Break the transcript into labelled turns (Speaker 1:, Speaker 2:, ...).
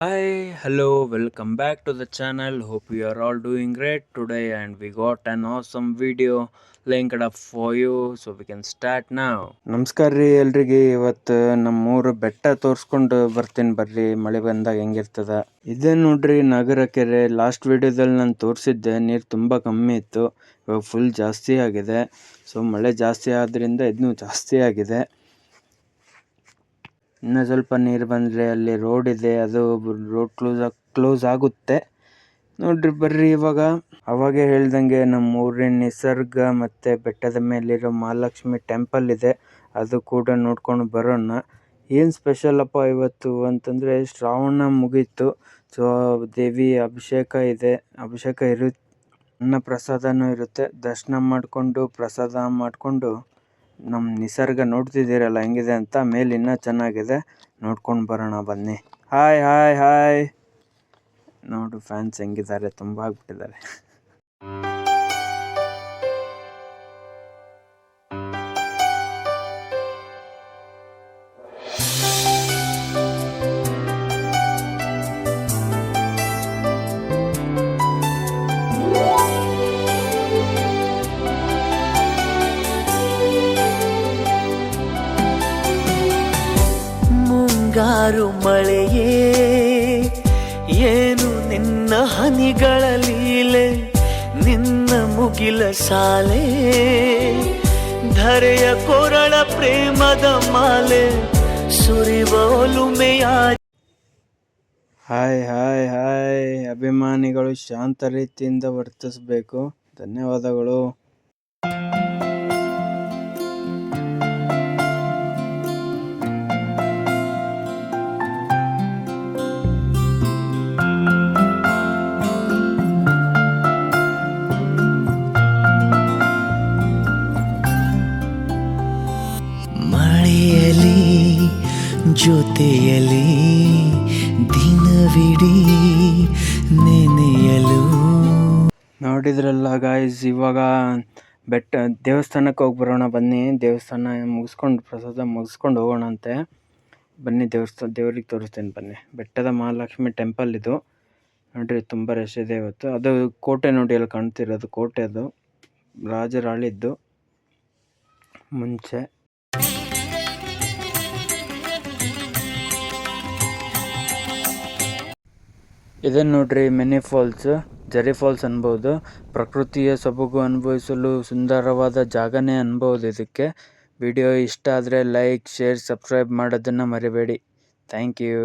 Speaker 1: Hi, hello, welcome back to the channel. Hope you are all doing great today, and we got an awesome video linked up for you, so we can start now. ನಮಸ್ಕಾರ ರೀ ಎಲ್ರಿಗೆ. ಇವತ್ತು ನಮ್ಮೂರು ಬೆಟ್ಟ ತೋರಿಸ್ಕೊಂಡು ಬರ್ತೀನಿ ಬರ್ರಿ, ಮಳೆ ಬಂದಾಗ ಹೆಂಗಿರ್ತದ. ಇದೇ ನೋಡ್ರಿ ನಗರ ಕೆರೆ. ಲಾಸ್ಟ್ ವಿಡಿಯೋದಲ್ಲಿ ನಾನು ತೋರಿಸಿದ್ದೆ, ನೀರು ತುಂಬ ಕಮ್ಮಿ ಇತ್ತು, ಇವಾಗ ಫುಲ್ ಜಾಸ್ತಿ ಆಗಿದೆ. ಸೊ ಮಳೆ ಜಾಸ್ತಿ ಆದ್ರಿಂದ ಇದನ್ನು ಜಾಸ್ತಿ ಆಗಿದೆ. ಇನ್ನೂ ಸ್ವಲ್ಪ ನೀರು ಬಂದರೆ ಅಲ್ಲಿ ರೋಡ್ ಇದೆ, ಅದು ರೋಡ್ ಕ್ಲೋಸ್ ಆಗುತ್ತೆ ನೋಡ್ರಿ. ಬರ್ರಿ ಇವಾಗ ಅವಾಗೇ ಹೇಳ್ದಂಗೆ ನಮ್ಮ ಊರಿನ ನಿಸರ್ಗ ಮತ್ತು ಬೆಟ್ಟದ ಮೇಲಿರೋ ಮಹಾಲಕ್ಷ್ಮಿ ಟೆಂಪಲ್ ಇದೆ, ಅದು ಕೂಡ ನೋಡ್ಕೊಂಡು ಬರೋಣ. ಏನು ಸ್ಪೆಷಲಪ್ಪ ಇವತ್ತು ಅಂತಂದರೆ, ಶ್ರಾವಣ ಮುಗೀತು. ಸೊ ದೇವಿ ಅಭಿಷೇಕ ಇದೆ, ಅಭಿಷೇಕ ಇರುತ್ತೆ, ಅನ್ನ ಪ್ರಸಾದನೂ ಇರುತ್ತೆ. ದರ್ಶನ ಮಾಡಿಕೊಂಡು ಪ್ರಸಾದ ಮಾಡಿಕೊಂಡು ನಮ್ಮ ನಿಸರ್ಗ ನೋಡ್ತಿದ್ದೀರಲ್ಲ ಹೆಂಗಿದೆ ಅಂತ. ಮೇಲೆ ಇನ್ನೂ ಚೆನ್ನಾಗಿದೆ, ನೋಡ್ಕೊಂಡು ಬರೋಣ ಬನ್ನಿ. ಹಾಯ್ ಹಾಯ್ ಹಾಯ್ ನೋಡು ಫ್ಯಾನ್ಸ್ ಹೆಂಗಿದ್ದಾರೆ, ತುಂಬ ಆಗ್ಬಿಟ್ಟಿದ್ದಾರೆ.
Speaker 2: ಮುಂಗಾರು ಮಳೆಯೇ ಏನು ನಿನ್ನ ಹನಿಗಳ ಲೀಲೆ, ನಿನ್ನ ಮುಗಿಲ ಸಾಲೆ ಧರೆಯ ಕೊರಳ ಪ್ರೇಮದ ಮಾಲೆ ಸುರಿವ ಒಲುಮೆಯ.
Speaker 1: ಹಾಯ್ ಹಾಯ್ ಹಾಯ್ ಅಭಿಮಾನಿಗಳು ಶಾಂತ ರೀತಿಯಿಂದ ವರ್ತಿಸಬೇಕು. ಧನ್ಯವಾದಗಳು.
Speaker 2: ಮಳೆಯಲಿ ಜೊತೆಯಲಿ ದಿನವಿಡೀ ನೆನೆಯಲು.
Speaker 1: ನೋಡಿದ್ರಲ್ಲ ಗಾಯ್ಸ್, ಇವಾಗ ದೇವಸ್ಥಾನಕ್ಕೆ ಹೋಗಿ ಬರೋಣ ಬನ್ನಿ. ದೇವಸ್ಥಾನ ಮುಗಿಸ್ಕೊಂಡು ಪ್ರಸಾದ ಮುಗಿಸ್ಕೊಂಡು ಹೋಗೋಣಂತೆ ಬನ್ನಿ. ದೇವ್ರಿಗೆ ತೋರಿಸ್ತೇನೆ ಬನ್ನಿ. ಬೆಟ್ಟದ ಮಹಾಲಕ್ಷ್ಮಿ ಟೆಂಪಲ್ ಇದು ನೋಡ್ರಿ, ತುಂಬ ರಶ್ ಇದೆ ಇವತ್ತು. ಅದು ಕೋಟೆ ನೋಡಿ, ಅಲ್ಲಿ ಕಾಣ್ತಿರೋದು ಕೋಟೆ, ಅದು ರಾಜರಾಳಿದ್ದು ಮುಂಚೆ. ಇದನ್ನು ನೋಡ್ರಿ, ಮಿನಿ ಫಾಲ್ಸ್, ಜರಿ ಫಾಲ್ಸ್ ಅನ್ಬೋದು. ಪ್ರಕೃತಿಯ ಸೊಬಗು ಅನುಭವಿಸಲು ಸುಂದರವಾದ ಜಾಗನೇ ಅನ್ಬೋದು ಇದಕ್ಕೆ. ವಿಡಿಯೋ ಇಷ್ಟ ಆದರೆ ಲೈಕ್, ಶೇರ್, ಸಬ್ಸ್ಕ್ರೈಬ್ ಮಾಡೋದನ್ನು ಮರಿಬೇಡಿ. Thank you.